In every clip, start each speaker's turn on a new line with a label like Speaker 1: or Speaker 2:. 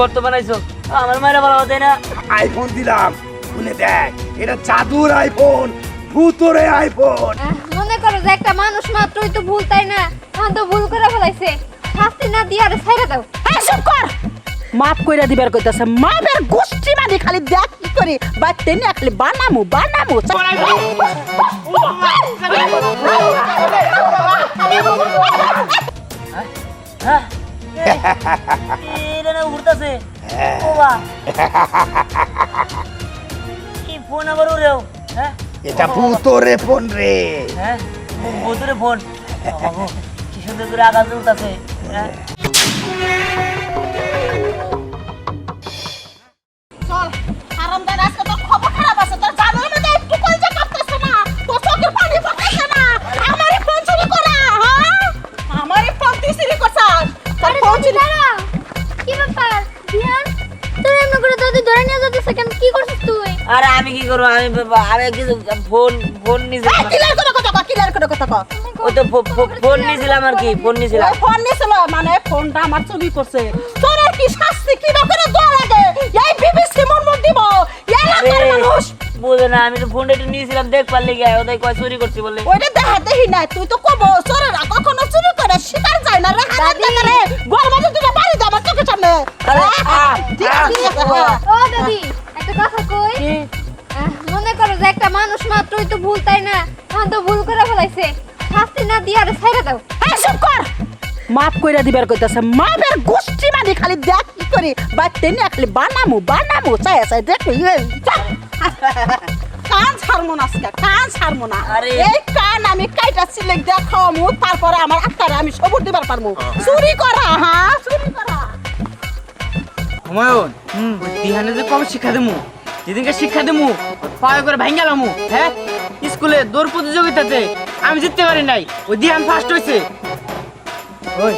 Speaker 1: ঘর তো বানাইছো আমার মায়েরা ভালো তাই না
Speaker 2: আইফোন দিলাম শুনে দেখ এটা জাদুর আইফোন ভূতরে আইফোন
Speaker 3: মনে করো যে একটা মানুষ মাত্রই তো ভুল তাই না এখন তো ভুল করে ফেলাইছে শাস্তি না দিয়ে আরে ছাইড়া দাও
Speaker 4: চুপ কর মাফ কইরা দিবার কইতাছে মাপের গোষ্ঠী মানে খালি দেখ কি করে বাচ্চা নিয়ে খালি বানামু
Speaker 1: হ্যাঁ এটা না উড়তাছে ওবা কি ফোন আবার উড়েও হ্যাঁ
Speaker 2: এটা ভূতরে ফোন রে
Speaker 1: হ্যাঁ ভূতরে ফোন কি সুন্দর করে আকাশ উড়তাছে হ্যাঁ
Speaker 4: চল হারামদার আজকে তো খবর খারাপ আছে তোর জানার মধ্যে একটু কলজা কাঁপতেছে না তোর চোখের পানি পড়তেছে না আমারই ফোন চুরি করা হ্যাঁ আমারই ফোন তুই চুরি করছাস তোর ফোন চুরি
Speaker 3: দাঁড়া কি ব্যাপার ধ্যান তুই এমন করে দাদি ধরে নিয়ে যাচ্ছিস কেন কি করছিস তুই
Speaker 1: আরে আমি কি করব আমি কিছু ফোন নিয়েছিলাম
Speaker 4: কিলার করে কথা কও
Speaker 1: ওই তো ফোন নিয়েছিলাম আর কি ফোন নিয়েছিলাম
Speaker 4: ওই ফোন নিছিল মানে ফোনটা আমার চুরি করছে তোর আর কি শাস্তি কি না করে দেওয়া লাগে এই বিবিসি মন দিব এই এলাকার মানুষ
Speaker 1: বুঝে না আমি তো ফোনটা একটু নিয়েছিলাম দেখ পারলে গিয়ে ওটাই কয় চুরি করছি বলে
Speaker 4: ওইটা দেখা দেখি না তুই তো কব চোরেরা কখনো চুরি করে শিকার যায় না রে হারাম করে গরমাতে তুই বাড়ি দে আমার চোখের সামনে ঠিক আছে
Speaker 3: ও দাদি একটা কথা কই মনে করো যে একটা মানুষ মাত্রই তো ভুল তাই না এখন তো ভুল করে ফেলাইছে শাস্তি না দিয়ে আরে ছাইড়া দাও
Speaker 4: চুপ কর মাফ কইরা দিবার কইতাছে মাপের গোষ্ঠী মানে খালি দেখ কি করে বাচ্চা নিয়ে খালি বানামু চাই দেখ কান ছাড়মু না আজকে কান ছাড়মু না
Speaker 1: আরে।
Speaker 4: এই কান আমি কাইটা সিলে দেখামু তারপরে আমার আত্মারে আমি সবুর দিবার পারমু চুরি করা হ্যাঁ চুরি করা
Speaker 5: হুমায়ুন ওই দিহানে যে কবে শিক্ষা দেবো যেদিনকে শিক্ষা দেবো পায়ে করে ভাঙ্গা লামু হ্যাঁ স্কুলে দৌড় প্রতিযোগিতাতে আমি জিততে পারি নাই ওই দিহান ফার্স্ট হয়েছে ওই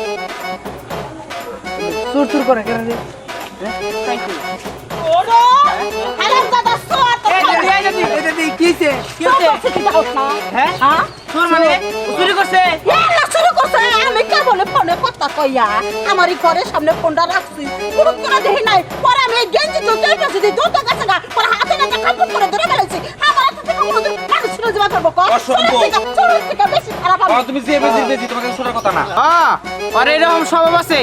Speaker 5: চুর চুর করে কেন রে
Speaker 4: ওরে হারাম দাদা সোর তো
Speaker 5: কিছে হ্যাঁ
Speaker 4: হ্যাঁ
Speaker 5: চোর মানে ও চুরি করছে
Speaker 4: এলা শুরু করছে আমি কেবলে ফোনে কথা কইয়া আমারই ঘরের সামনে ফোনটা রাখছি পুরো করে দেখি নাই পরে আমি এই গেঞ্জি তো তেল পাশে দিয়ে দৌড়তে গেছে না পরে হাতে না কাপড় করে ধরে ফেলেছি আমার হাতে থেকে কোনো মানুষ শুনে যাওয়া করবো চোরের থেকে বেশি খারাপ আমি
Speaker 6: তুমি যে বেজি তোমাকে শোনার কথা না
Speaker 5: হ্যাঁ আর এরকম স্বভাব আছে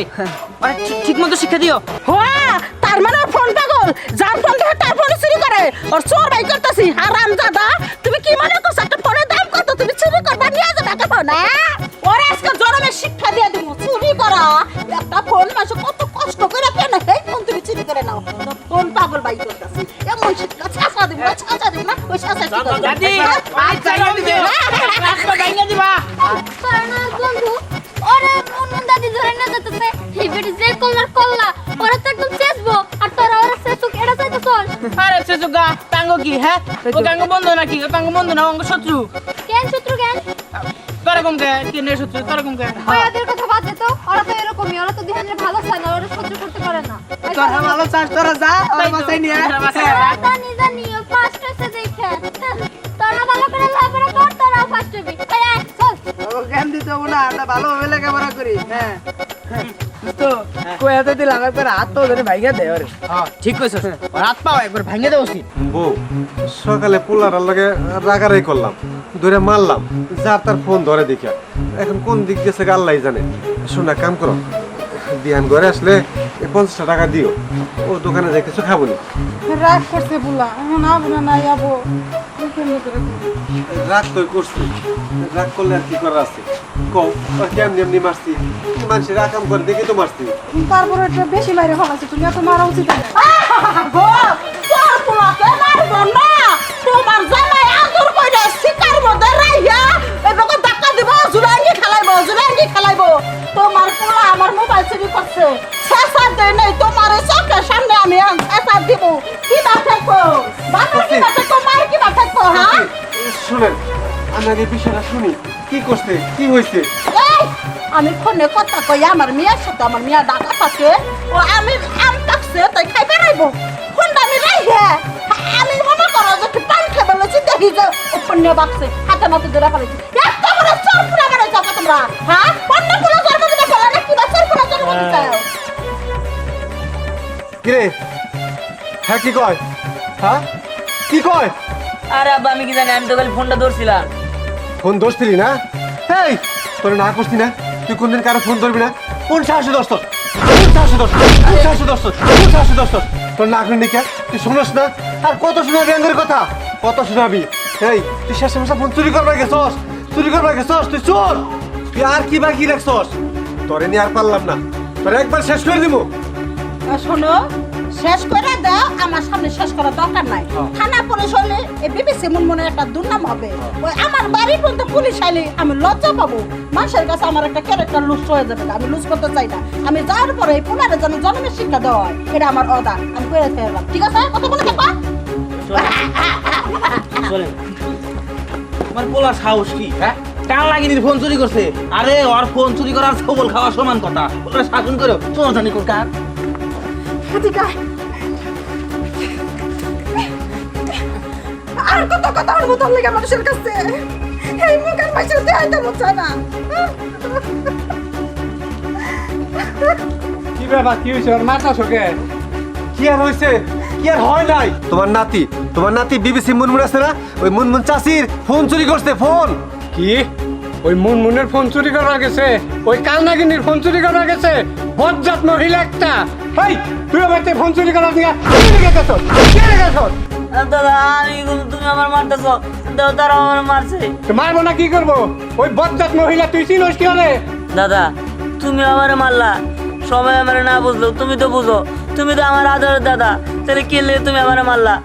Speaker 5: আরে ঠিক মতো শিক্ষা দিও
Speaker 4: হ্যাঁ তার মানে ওর ফোন পাগল যার ফোন থেকে তার ফোন চুরি করে ওর চোর ভাই করতেছি হারাম দাদা তুমি কি মনে করছো একটা ফোনের দাম কত তুমি চুরি করবা নিয়ে যাবে একটা ফোন ওরে আজকে জনমের শিক্ষা দিয়ে দেবো চুরি করা একটা ফোন মাসে কত কষ্ট করে কেন এই ফোন তুমি চুরি করে নাও ফোন পাগল ভাই করতেছি এমন শিক্ষা ছাঁচা দিব না ওই ছাঁচা
Speaker 5: দাদি আচ্ছা রাস্তা ভাঙ্গা দিবা
Speaker 3: কারণ বন্ধু ওরে অন্য দাদি ধরে নিয়ে যাচ্ছে এই বেটি যে কল্লা ওরা তো একদম চেসবো আর তোরা ওরা চেসুক এটা চাইতে চল
Speaker 5: আরে সেজুগা টাঙ্গ কি হ্যাঁ ও টাঙ্গ বন্ধু নাকি ও টাঙ্গ বন্ধু না অঙ্গ শত্রু
Speaker 3: কেন শত্রু কেন
Speaker 5: তোরা কম কে কি নে শত্রু তোরা কম কে
Speaker 3: ওদের কথা বাদ দে তো ওরা তো এরকমই ওরা তো ধ্যানের ভালো চায় না ওরা সহ্য করতে পারে না
Speaker 5: তোরা ভালো চাস তোরা যা আর বাসাই নিয়ে
Speaker 3: জানি জানি ও ফার্স্ট হইছে দেখে তোরা ভালো করে লেখাপড়া কর তোরা ফার্স্ট হবি এই চল
Speaker 5: ও জ্ঞান দিতে হবে না আমরা ভালোভাবে লেখাপড়া করি হ্যাঁ তো কই এত দিলাম একবার হাত তো ধরে ভাইগা দে ওরে হ্যাঁ ঠিক কইছস ওর হাত পাও একবার ভাঙে দেও উচিত
Speaker 6: বউ সকালে পোলার লাগে রাগারাই করলাম ধরে মারলাম যার তার ফোন ধরে দেখা এখন কোন দিক গেছে আল্লাহ জানে শোনা কাম করো দিয়ান ঘরে আসলে 50 টাকা দিও ওর দোকানে যাই কিছু খাবো না
Speaker 4: রাগ করছে বুলা না বুলা না যাবো
Speaker 6: রাগ তো করছি রাগ করলে আর কি করার আছে কও আর কেমনি এমনি মারছি মানুষের আকাম করে দেখে তো মারছি
Speaker 4: তারপরে এটা বেশি মাইরে ফেলাছে তুমি এত মারা উচিত তোমার জামাই আদর কইরা শিকার মধ্যে রাইয়া এবারে ধাক্কা দিব জুলাঙ্গি খেলাইবো তোমার পোলা আমার মোবাইল চুরি করছে শেষা দেয় নাই তোমার চোখের সামনে আমি শেষা দিব কি বাঠাকো বাবা কি বাঠাকো মার কি বাঠাকো হ্যাঁ
Speaker 6: শুনেন আমি আগে বিষয়টা শুনি কি করছে কি হয়েছে
Speaker 4: এই আমি ফোনে কথা কই আমার মিয়ার সাথে আমার মিয়া ডাকা পাচ্ছে ও আমি আম টাকছে তাই খাই বেড়াইবো ফোনটা আমি রাইহে আমি মনে করো যে পান খাবে লছি দেখি যে ও ফোনে বাক্সে হাতে মাতে ধরে ফেলেছি এত বড় চোর পুরা করে যাও তোমরা হ্যাঁ অন্য কোনো জন্ম দিতে পারে না কি বা চোর পুরা জন্ম দিতে
Speaker 6: কিরে হ্যাঁ কি কয় হ্যাঁ কি কয়
Speaker 1: আরে আব্বা আমি কি জানি, আমি তো খালি ফোনটা ধরছিলাম।
Speaker 6: ফোন ধরছিলি না? এই তোর না করছি না তুই কোনদিন কারো ফোন ধরবি না? কোন সাহসে দোস্ত তোর না করিনি কে? তুই শুনস না? আর কত শোনাবি আঙ্গের কথা, কত শোনাবি? এই তুই শেষে মাসে ফোন চুরি করবার গেছস, তুই চোর। তুই আর কি বাকি রাখছস? তোরে নিয়ে আর পারলাম না, তোরে একবার শেষ করে দিব।
Speaker 4: শোনো, শেষ করে দাও, আমার সামনে শেষ করার দরকার নাই। থানা পুলিশ হলে এই বিবিসি মুনমুনের একটা দুর্নাম হবে। ওই আমার বাড়ি পর্যন্ত পুলিশ আইলে আমি লজ্জা পাবো, মানুষের কাছে আমার একটা ক্যারেক্টার লুজ হয়ে যাবে। আমি লুজ করতে চাই না। আমি যাওয়ার পরে এই পুনারে যেন জন্মের শিক্ষা দেওয়া হয়, এটা আমার অর্ডার। আমি করে ফেললাম, ঠিক আছে? কথা বলে থাকবা।
Speaker 1: চলেন।
Speaker 5: আমার পোলা সাহস কি? হ্যাঁ, কাল লাগিনির ফোন চুরি করছে। আরে ওর ফোন চুরি করার খবর খাওয়া সমান কথা। ওরা শাসন করো, চোর জানি কোন কার।
Speaker 4: ঠিক আছে, আর কত কথা আর বোতল লেগে মানুষের কাছে এই মুখের মাইসের দেখাইতে হচ্ছে না।
Speaker 7: কি ব্যাপার, কি হয়েছে? ওর মাথা শোকে?
Speaker 6: কি আর হয়েছে? কি আর হয় নাই? তোমার নাতি বিবিসি মুনমুন আছে না, ওই মুনমুন চাচির ফোন চুরি করছে। ফোন
Speaker 7: কি ওই মুনমুনের ফোন চুরি করা গেছে? ওই কালনাগিনীর ফোন চুরি করা গেছে? বজ্জাত মহিলা একটা। এই তুই বাড়িতে ফোন চুরি করার নিয়ে কে রেখেছ?
Speaker 1: দাদা আমি তুমি আমার মারতেছ, তারা আমার মারছে।
Speaker 7: মারবো না কি করবো? ওই বজ্জাত মহিলা তুই চিনোস কি হলে?
Speaker 1: দাদা তুমি আমারে মারলা, সবাই আমারে না বুঝলো, তুমি তো বুঝো, তুমি তো আমার আদরের দাদা, তাহলে কে লে তুমি আমারে মারলা?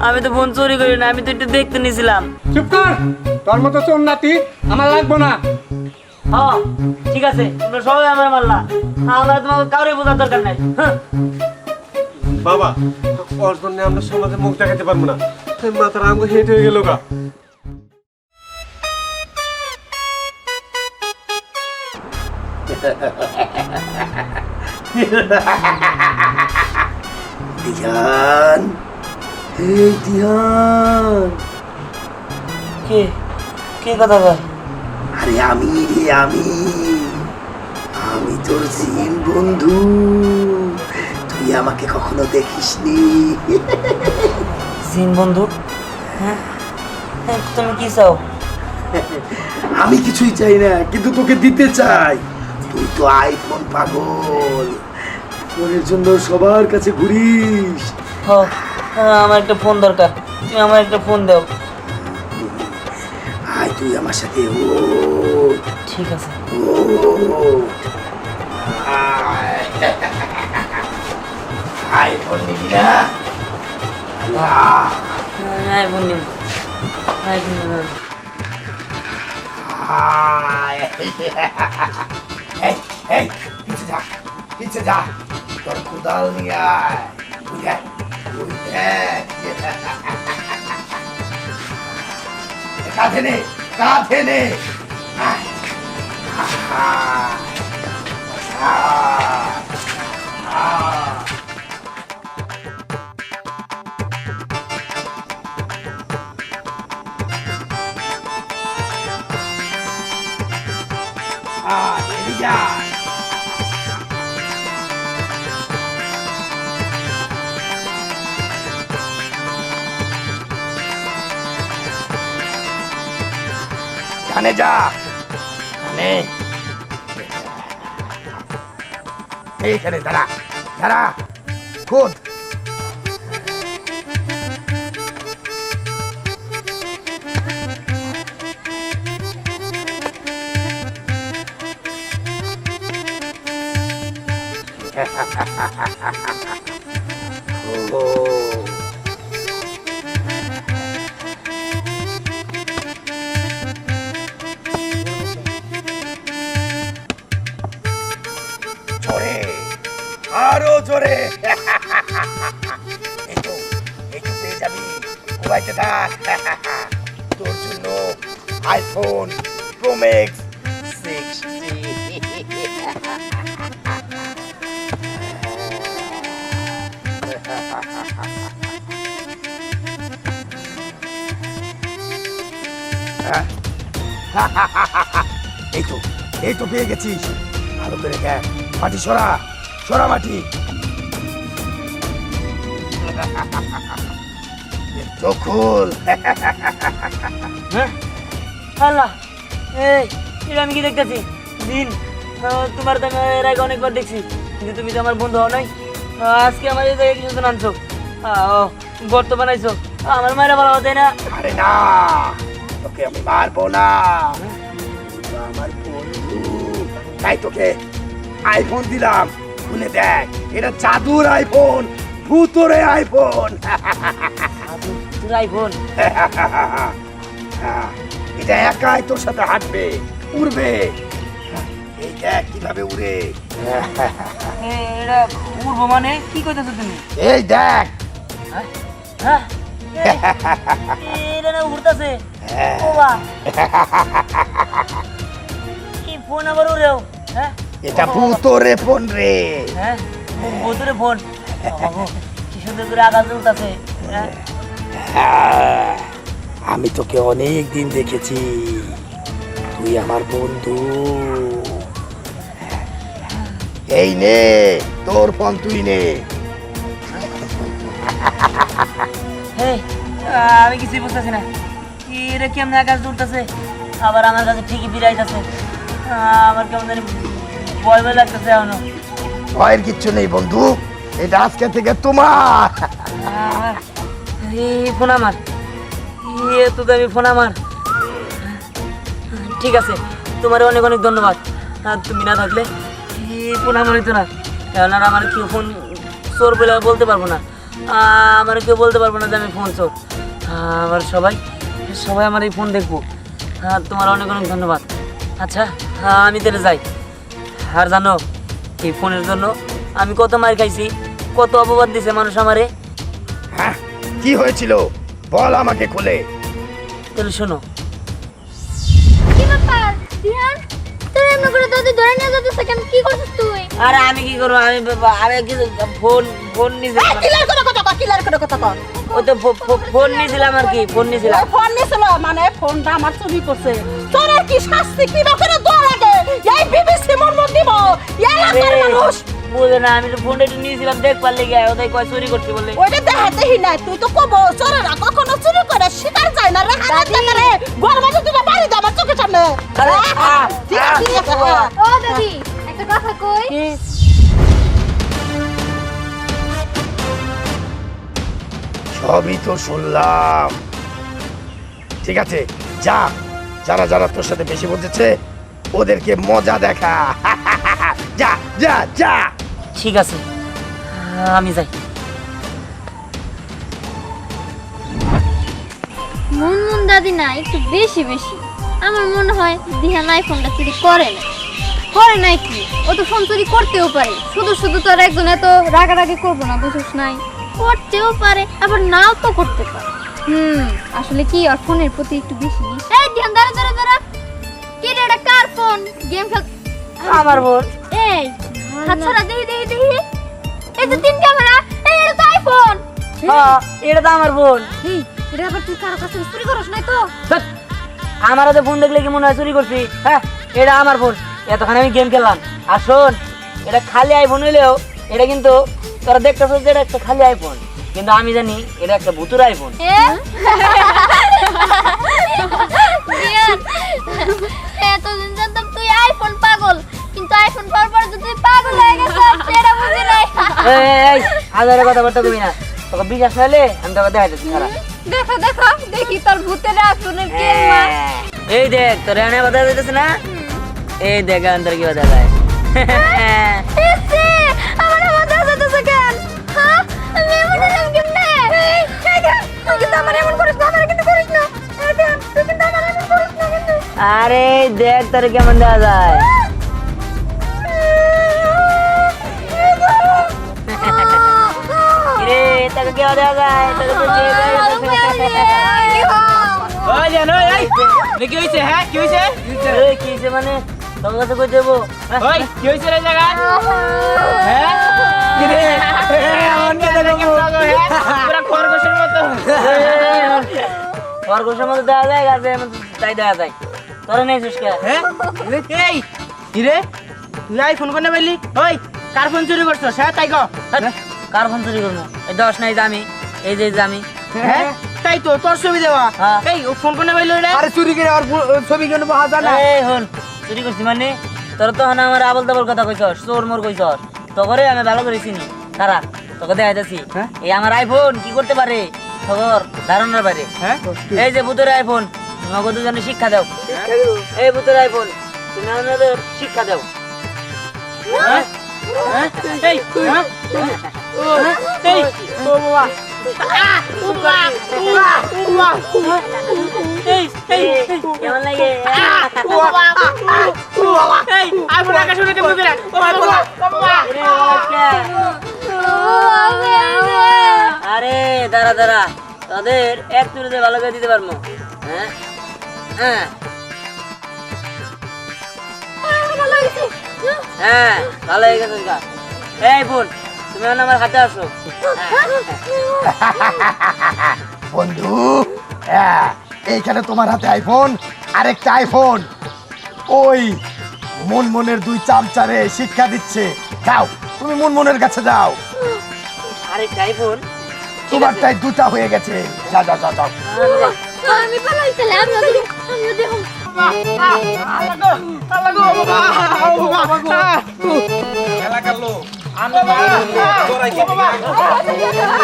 Speaker 1: আমি তো ফোন চুরি করি না, আমি তো একটু দেখতে নিয়েছিলাম।
Speaker 7: চুপ কর, তোর মতো চোর নাতি আমার লাগবো না।
Speaker 1: হ্যাঁ ঠিক আছে, তোমরা সবাই আমারে মারলা, আমার তোমাকে কাউরে বোঝার দরকার নাই।
Speaker 6: বাবা ওর জন্য আমরা সমাজে মুখ দেখাতে পারবো না, মাথার আঙ্গুল হেঁটে হয়ে গেল গা।
Speaker 2: দিহান, এই দিহান,
Speaker 1: কে কে কথা কয়?
Speaker 2: আরে আমি রে, আমি তোর জিন বন্ধু। তুই আমাকে কখনো দেখিসনি।
Speaker 1: জিন বন্ধু? হ্যাঁ তুমি কি চাও?
Speaker 2: আমি কিছুই চাই না, কিন্তু তোকে দিতে চাই। তুই তো আইফোন পাগল, ফোনের জন্য সবার কাছে ঘুরিস।
Speaker 1: আমার একটা ফোন দরকার, তুমি আমার একটা ফোন দাও।
Speaker 2: আয় তুই আমার সাথে। ও
Speaker 1: ঠিক আছে।
Speaker 2: আইফোন নিবি না?
Speaker 1: আইফোন নিন, আইফোন নিন।
Speaker 2: এই পিছে যা, তোর কোদাল নিয়ে আয়। কাঁধে নে। কানে যা, কানে। এইখানে দাঁড়া খোদ। জোরে, আরো জোরে। একটু পেয়ে যাবি, ঘুমাইতে থাক। তোর জন্য আইফোন প্রো ম্যাক্স 60। এই তো পেয়ে গেছিস, ভালো করে দেখ। মাটি সরা মাটি। চোখ খোল।
Speaker 1: হ্যাঁ আল্লাহ, এই এটা আমি কি দেখতেছি? দিন তোমার তো আমি এর আগে অনেকবার দেখছি, কিন্তু তুমি তো আমার বন্ধু হও নাই। আজকে আমার এই জায়গায় কিছু আনছো, গর্ত বানাইছো, আমার মায়েরা ভালো হতে না।
Speaker 2: আরে না, তোকে আমি মারবো না, তুই তো আমার বন্ধু, তাই তোকে আইফোন দিলাম। খুলে দেখ, এটা জাদুর আইফোন, ভূতরে আইফোন।
Speaker 1: তোর আইফোন?
Speaker 2: এটা একাই তোর সাথে হাঁটবে, উড়বে। এই দেখ কিভাবে উড়ে।
Speaker 1: এটা উড়বো মানে কি কইতেছো তুমি?
Speaker 2: এই দেখ।
Speaker 1: হ্যাঁ এটা না উড়তেছে। ও বা, এই ফোন আবার উড়েও? হ্যাঁ
Speaker 2: এটা ভূতরে ফোন রে।
Speaker 1: হ্যাঁ ভূতরে ফোন, কি সুন্দর করে আকাশ উড়তেছে। হ্যাঁ
Speaker 2: আমি তোকে অনেক দিন দেখেছি, তুই আমার বন্ধু। এই নে তোর ফোন, তুই নে।
Speaker 1: হেই, আমি কিছুই বুঝতেছি না, এটা কেমন আকাশ উড়তেছে, আবার আমার কাছে ঠিকই ফিরাইতেছে। আমার কেমন জানি ভয় ভয় লাগতেছে এখনো।
Speaker 2: ভয়ের কিচ্ছু নেই বন্ধু, এটা আজকে থেকে তোমার।
Speaker 1: এই ফোন আমার, এত দামি ফোন আমার। ঠিক আছে, তোমার অনেক অনেক ধন্যবাদ। তুমি না থাকলে এই ফোন আমার হইতো না। কেননা আমার কেউ ফোন চোর বলে বলতে পারবো না, আমার কেউ বলতে পারবো না যে আমি ফোন চোর। আমার সবাই সবাই আমার এই ফোন দেখবো। তোমার অনেক অনেক ধন্যবাদ। আচ্ছা আমি তাহলে যাই। আর জানো, এই ফোনের জন্য আমি কত মার খাইছি, কত অপবাদ দিছে মানুষ আমারে।
Speaker 2: হ্যাঁ, কি হয়েছিল বল আমাকে খুলে।
Speaker 1: তাহলে শোনো,
Speaker 3: কি ব্যাপার দিহান, তুই এমন করে দাদি ধরে নিয়ে যাচ্ছিস কেন? কি করছিস তুই?
Speaker 1: আরে আমি কি করবো, আমি কিছু ফোন ফোন নিয়েছিলাম।
Speaker 4: কিলার করে কথা কও, কিলার করে কথা কও।
Speaker 1: ওই তো ফোন নিয়েছিলাম আর কি, ফোন নিয়েছিলাম।
Speaker 4: ওই ফোন নিছিল মানে ফোনটা আমার চুরি করছে। চোরের কি শাস্তি, কি করে দোয়া লাগে? এই বিবিসি মর্ম দিব, এই এলাকার মানুষ।
Speaker 1: বুঝে না, আমি তো ফোনটা একটু নিয়েছিলাম দেখ পারলে গিয়ে, ওদের কয় চুরি করতে বললে।
Speaker 4: ওইটা দেখাতেই নাই, তুই তো কব চোরেরা কখনো চুরি করে শিকার যায় না রে। হারাতে গোল মাঝে দুটো বাড়ি দাও আমার চোখের সামনে। ঠিক আছে, ঠিক আছে।
Speaker 3: ও দাদি, একটা কথা কই।
Speaker 2: সবই তো শুনলাম, ঠিক আছে যা, যারা যারা তোর সাথে বেশি বুঝেছে ওদেরকে মজা দেখা। যা যা যা।
Speaker 1: ঠিক আছে, আমি যাই।
Speaker 3: মুনমুন দাদি না একটু বেশি বেশি, আমার মনে হয় দিহান আইফোনটা চুরি করে না। করে নাই কি, ও তো ফোন চুরি করতেও পারে, শুধু শুধু তোর একজন এত রাগারাগি করবো না, বুঝিস নাই? করতেও পারে, আবার নাও তো করতে পারে। আসলে কি আর ফোনের প্রতি একটু বেশি নি। এই দিহান দাঁড়া দাঁড়া দাঁড়া, কি রে এটা কার ফোন? গেম খেল।
Speaker 1: আমার ফোন।
Speaker 3: এই হাত ছড়া, দেখি দেখি দেখি, এই যে তিন ক্যামেরা, এই এটা তো আইফোন।
Speaker 1: হ্যাঁ এটা তো আমার ফোন।
Speaker 3: এই এটা আবার তুই কারো কাছে চুরি করছ নাই তো?
Speaker 1: ধ্যাৎ, আমার হাতে ফোন দেখলে কি মনে হয় চুরি করছি? হ্যাঁ এটা আমার ফোন, এতক্ষণ আমি গেম খেললাম। আর শোন, এটা খালি আইফোন হইলেও এটা কিন্তু তোরা দেখতেছ যে এটা একটা খালি আইফোন, কিন্তু আমি জানি এটা একটা ভুতুর আইফোন।
Speaker 3: এতদিন জানতাম তুই আইফোন পাগল, কিন্তু আইফোন পাওয়ার পর তুই পাগল হয়ে গেছিস, সেটা বুঝি নাই।
Speaker 1: এই হাজারে কথাবার্তা তুমি না, তোকে বিশ্বাস হলে আমি তোকে দেখাইতেছি। খারাপ
Speaker 3: দেখো দেখো, দেখি তোর ভূতের আইফোনের কেমা।
Speaker 1: এই দেখ তোর এনে কথা দিতেছে না, এই দেখ অন্তর কি কথা যায়।
Speaker 3: এসে আমার মাথা যাচ্ছে কেন? হ্যাঁ আমি এমন হলাম কেমনে? এই দেখ, তুই কিন্তু আমার এমন করিস না, আমার কিন্তু করিস না। এই দেখ, তুই কিন্তু আমার এমন করিস না কিন্তু।
Speaker 1: আরে দেখ তোর কেমন দেওয়া যায়। রে তোকে কেমন দেওয়া যায়, তোকে তো দিয়ে দেয়।
Speaker 5: ওই জান, ওই এই কি হইছে? হ্যাঁ কি হইছে?
Speaker 1: এই কি হইছে মানে তোর কাছে কই দেবো?
Speaker 5: ওই কি হইছে রে জায়গা? হ্যাঁ কি রে? এমন কে দেখে পাগল, হ্যাঁ পুরা খরগোশের মতো।
Speaker 1: খরগোশের মতো দেওয়া যায়, গাছে তাই দেওয়া যায়। তোরা নেইছিস কে?
Speaker 5: হ্যাঁ এই কি রে, তুই আইফোন কোনে পাইলি? ওই কার ফোন চুরি করছস? হ্যাঁ তাই কও।
Speaker 1: কার ফোন চুরি করবো? এই 10 নাই দামি, এই যে দামি।
Speaker 5: হ্যাঁ তাই তো তোর ছবি দেওয়া।
Speaker 1: হ্যাঁ।
Speaker 5: এই ও ফোন কোনে পাইলো রে?
Speaker 2: আরে চুরি করে আর ছবি কেন পাওয়া যায় না?
Speaker 1: এই হন চুরি করছি মানে তোর তো হন আমার আবল তাবল কথা কইছস, চোর মোর কইছস। তোরে আমি ভালো করে চিনি। কারা তোকে দেখাইতেছি।
Speaker 5: হ্যাঁ?
Speaker 1: এই আমার আইফোন কি করতে পারে খবর ধারণার বাইরে।
Speaker 5: হ্যাঁ
Speaker 1: এই যে ভূতের আইফোন, তোমাকে দুজনে শিক্ষা দাও। এই ভূতের আইফোন, তুমি আমাদের শিক্ষা দাও। হ্যাঁ? হ্যাঁ? এই, হ্যাঁ? এই,
Speaker 5: ও বাবা
Speaker 1: কেমন লাগে?
Speaker 5: এই আইফোন আকাশে উড়ে কেমন করে? ও বাবা
Speaker 1: আরে দাঁড়া দাঁড়া, তোদের এক তুলিতে ভালো করে দিতে পারবো। হ্যাঁ হ্যাঁ হ্যাঁ ভালো হয়ে গেছে। এই বোন, তুমি এখন আমার হাতে আসো।
Speaker 2: বন্ধু এইখানে তোমার হাতে আইফোন, আরেকটা আইফোন ওই মনমনের দুই চামচারে শিক্ষা দিচ্ছে। যাও তুমি মনমনের কাছে যাও,
Speaker 1: আরে আইফোন
Speaker 2: তোমারটাই দুটা হয়ে গেছে। যাও যাও যাও যাও।
Speaker 3: আমি পালাই তাহলে আমিও দেখো
Speaker 6: এলাকার লোক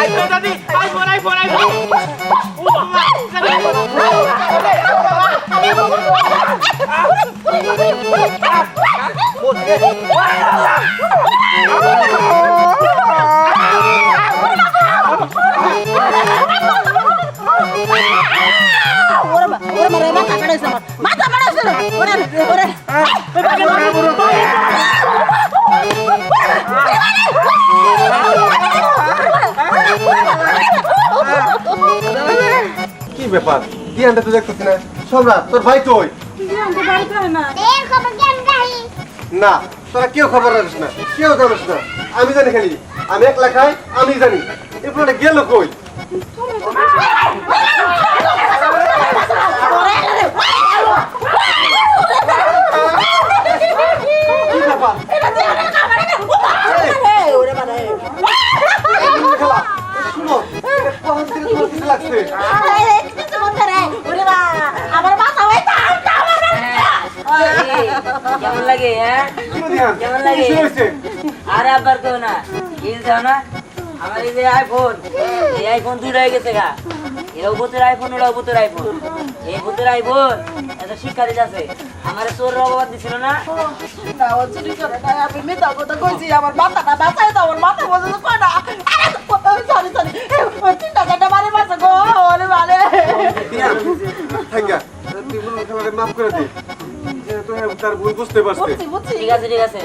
Speaker 5: আইফোন দাদি আইফোন আইফোন আইফোন
Speaker 4: মাথা বাড়াইছে ওরে ওরে
Speaker 6: কি ব্যাপার? দিয়ানটা তো দেখতেছি না। সম্রাট তোর ভাই কই? না তোরা কেউ খবর রাখিস না, কেউ জানিস না। আমি জানি খালি, আমি একলা খাই, আমি জানি। এরপরে গেল কই? কি ব্যাপার? শুনো, কখন থেকে তোমার কিছু লাগছে?
Speaker 4: আমার মাথা
Speaker 1: কেমন লাগে? হ্যাঁ
Speaker 6: দিয়ান,
Speaker 1: কেমন লাগে?
Speaker 6: কি হয়েছে?
Speaker 1: আরে আবার কেউ না, এই যাও না আমার এই যে আইফোন, এই আইফোন দুটো হয়ে গেছে গা। এরাও ভূতের আইফোন, ওরাও ভূতের আইফোন। এই ভূতের আইফোন এত শিক্ষা দিতে আছে। আমার চোর অপবাদ দিছিল না?
Speaker 4: আমি মিথ্যা কথা কইছি, আমার মাথাটা বাঁচাই দাও, আমার মাথা পর্যন্ত কয় না। সরি সরি, তিনটা চারটা বারে বাঁচা গো, ওরে বারে।
Speaker 6: দিয়ান, থাঙ্গা, তুই বলুন খেলারে মাফ করে দে। যেহেতু তার ভুল বুঝতে পারছে।
Speaker 4: বুঝছি বুঝছি।
Speaker 1: ঠিক আছে ঠিক আছে,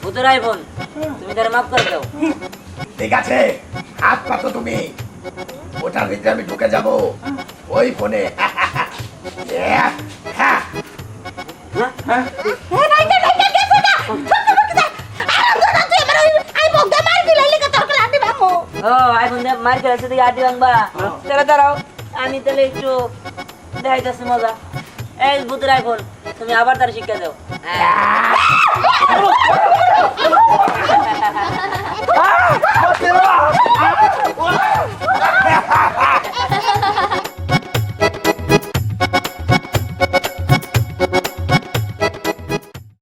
Speaker 1: ভূতের আইফোন তুমি তার মাফ করে দাও।
Speaker 2: ঠিক আছে, হাত পাতো তুমি। ওটার ভিতরে আমি ঢুকে যাব ওই ফোনে।
Speaker 1: ও আইফোন দিয়ে মার খেলাচ্ছে দেখি আটি ভাঙবা। তাহলে দাঁড়াও, আমি তাহলে একটু দেখাইতেছি মজা। এই ভূতের আইফোন তুমি আবার তার শিক্ষা দাও।